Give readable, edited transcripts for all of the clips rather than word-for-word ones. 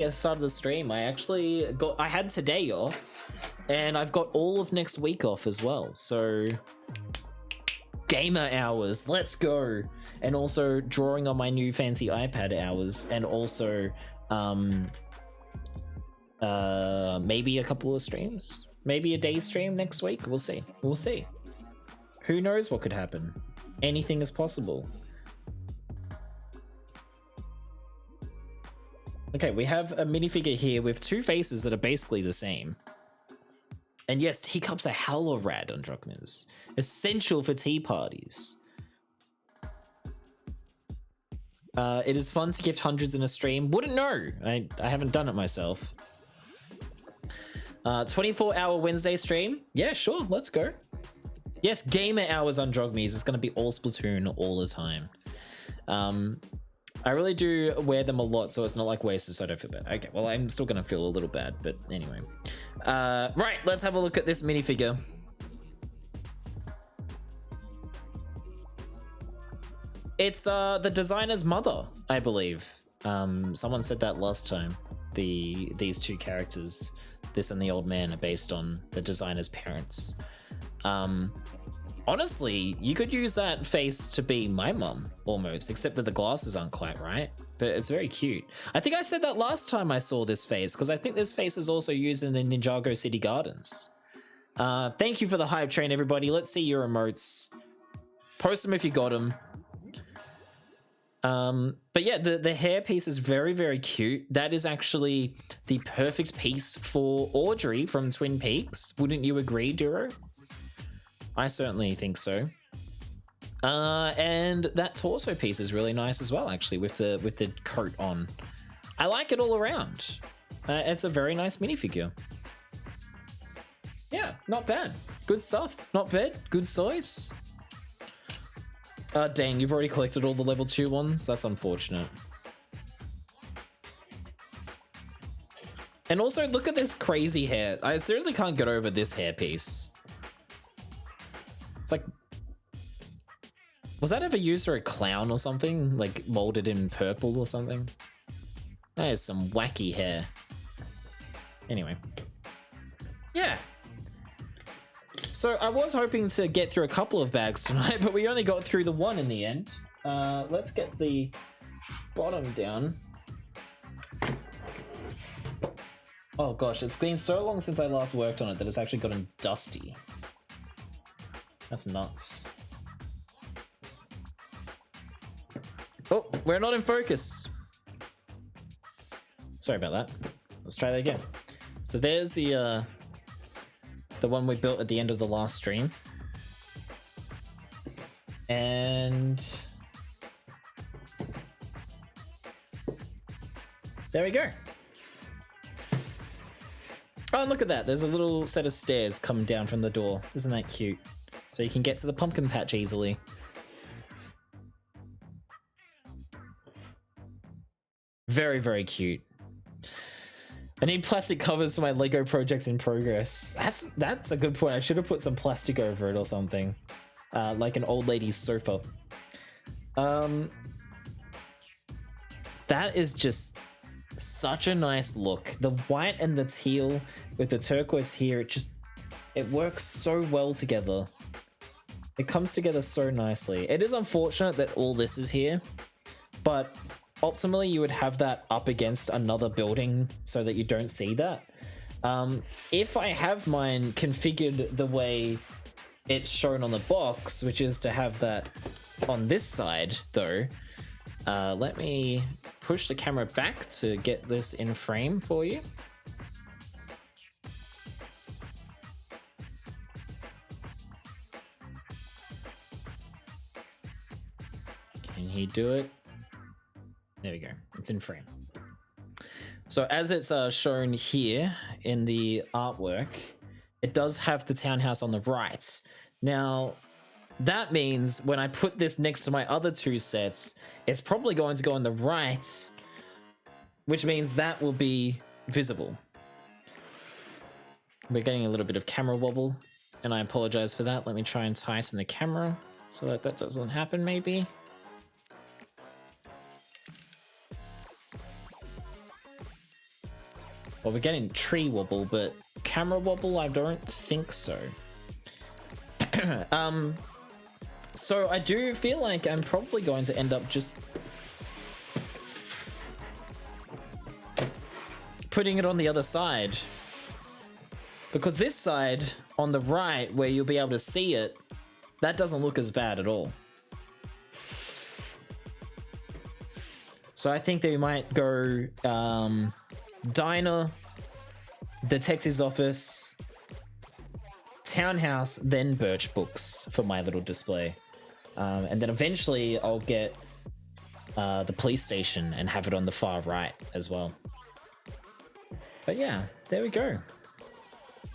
At the start of the stream, I had today off, and I've got all of next week off as well. So, gamer hours, let's go! And also drawing on my new fancy iPad hours, and also, maybe a couple of streams, maybe a day stream next week. We'll see. We'll see. Who knows what could happen? Anything is possible. Okay, we have a minifigure here with two faces that are basically the same. And yes, teacups are hella rad, Androcmas. Essential for tea parties. It is fun to gift hundreds in a stream. Wouldn't know. I haven't done it myself. 24-hour Wednesday stream. Yeah, sure, let's go. Yes, gamer hours on Drogmes. It's going to be all Splatoon all the time. I really do wear them a lot, so it's not like wasted, so I don't feel bad. Okay, well, I'm still gonna feel a little bad, but anyway. Right, let's have a look at this minifigure. It's the designer's mother, I believe. Someone said that last time. These two characters, this and the old man, are based on the designer's parents. Honestly, you could use that face to be my mum, almost, except that the glasses aren't quite right, but it's very cute. I think I said that last time I saw this face, because I think this face is also used in the Ninjago City Gardens. Thank you for the hype train, everybody. Let's see your emotes. Post them if you got them. But yeah, the hair piece is very, very cute. That is actually the perfect piece for Audrey from Twin Peaks. Wouldn't you agree, Duro? I certainly think so. And that torso piece is really nice as well, actually, with the coat on. I like it all around. It's a very nice minifigure. Yeah, not bad. Good stuff. Not bad. Good size. Dang, you've already collected all the level 2 ones? That's unfortunate. And also, look at this crazy hair. I seriously can't get over this hair piece. It's like, was that ever used for a clown or something? Like molded in purple or something? That is some wacky hair. Anyway. Yeah. So I was hoping to get through a couple of bags tonight, but we only got through the one in the end. Let's get the bottom down. Oh gosh, it's been so long since I last worked on it that it's actually gotten dusty. That's nuts. Oh, we're not in focus. Sorry about that. Let's try that again. So there's the one we built at the end of the last stream. And there we go. Oh, and look at that. There's a little set of stairs coming down from the door. Isn't that cute? So you can get to the pumpkin patch easily. Very, very cute. I need plastic covers for my Lego projects in progress. That's a good point. I should have put some plastic over it or something. Like an old lady's sofa. That is just such a nice look. The white and the teal with the turquoise here, it works so well together. It comes together so nicely. It is unfortunate that all this is here, but optimally you would have that up against another building so that you don't see that. If I have mine configured the way it's shown on the box, which is to have that on this side though, let me push the camera back to get this in frame for you. Can he do it? There we go. It's in frame. So as it's shown here in the artwork, it does have the townhouse on the right. Now, that means when I put this next to my other two sets, it's probably going to go on the right, which means that will be visible. We're getting a little bit of camera wobble, and I apologize for that. Let me try and tighten the camera so that that doesn't happen, maybe. Well, we're getting tree wobble, but camera wobble, I don't think so. So I do feel like I'm probably going to end up just putting it on the other side, because this side on the right where you'll be able to see it, that doesn't look as bad at all. So I think they might go diner, detective's office, townhouse, then birch books for my little display. And then eventually I'll get the police station and have it on the far right as well. But yeah, there we go.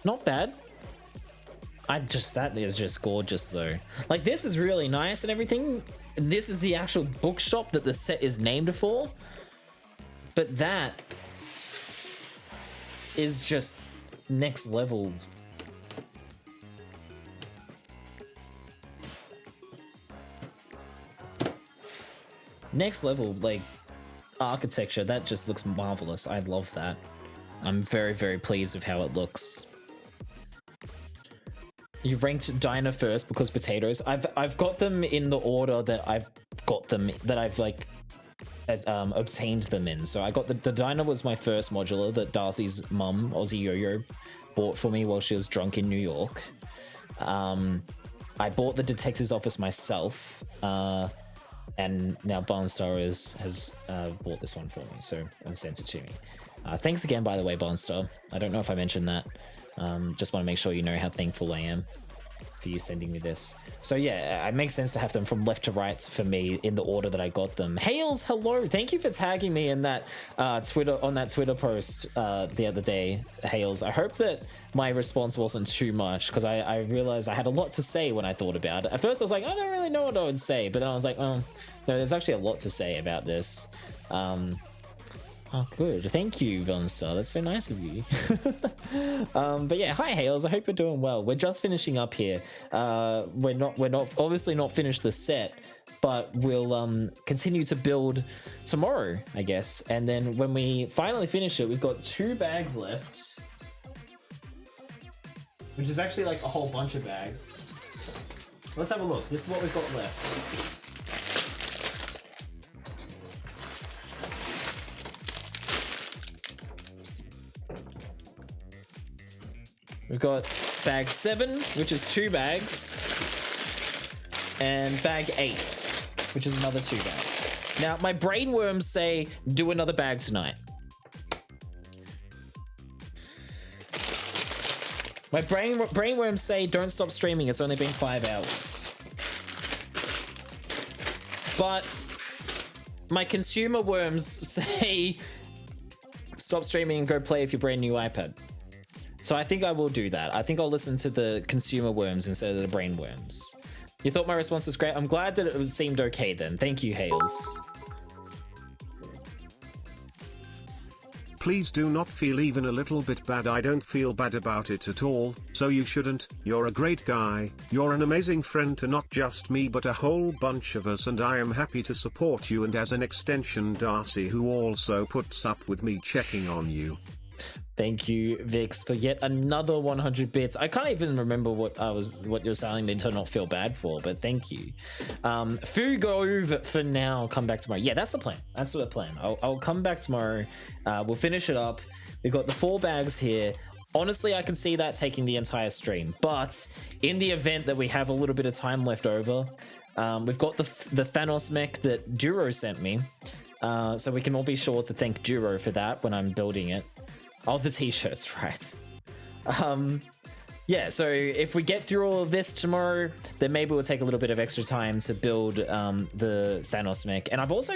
Not bad. That is just gorgeous though. Like, this is really nice and everything. This is the actual bookshop that the set is named for. But that is just next level. Next level, like, architecture. That just looks marvelous. I love that. I'm very, very pleased with how it looks. You ranked diner first because potatoes. I've got them in the order that I've got them, that I've like obtained them in. So I got the diner was my first modular that Darcy's mum, Aussie Yo-Yo, bought for me while she was drunk in New York. I bought the detective's office myself, and now Barnstar has bought this one for me, so and sent it to me. Thanks again, by the way, Barnstar. I don't know if I mentioned that. Just want to make sure you know how thankful I am for you sending me this. So yeah, it makes sense to have them from left to right for me in the order that I got them. Hales, hello! Thank you for tagging me in that Twitter post the other day, Hales. I hope that my response wasn't too much, because I realized I had a lot to say when I thought about it. At first I was like, I don't really know what I would say, but then I was like, oh, no, there's actually a lot to say about this. Oh, good. Thank you, Vonstar. That's so nice of you. But yeah, hi Hales. I hope you're doing well. We're just finishing up here. We're not obviously not finished the set, but we'll continue to build tomorrow, I guess. And then when we finally finish it, we've got 2 bags left, which is actually like a whole bunch of bags. Let's have a look. This is what we've got left. We've got bag 7, which is 2 bags, and bag 8, which is another 2 bags. Now, my brainworms say, do another bag tonight. My brainworms say, don't stop streaming, it's only been 5 hours. But my consumer worms say, stop streaming and go play with your brand new iPad. So I think I will do that. I think I'll listen to the consumer worms instead of the brain worms. You thought my response was great? I'm glad that it seemed okay then. Thank you, Hales. Please do not feel even a little bit bad. I don't feel bad about it at all, so you shouldn't. You're a great guy. You're an amazing friend to not just me but a whole bunch of us, and I am happy to support you, and as an extension Darcy, who also puts up with me checking on you. Thank you, Vix, for yet another 100 bits. I can't even remember what you're telling me to not feel bad for, but thank you. Fugove for now. Come back tomorrow. Yeah, that's the plan. That's the plan. I'll come back tomorrow. We'll finish it up. We've got the 4 bags here. Honestly, I can see that taking the entire stream, but in the event that we have a little bit of time left over, we've got the Thanos mech that Duro sent me, so we can all be sure to thank Duro for that when I'm building it. Oh, the t-shirts, right. Yeah, so if we get through all of this tomorrow, then maybe we'll take a little bit of extra time to build the Thanos mech. And I've also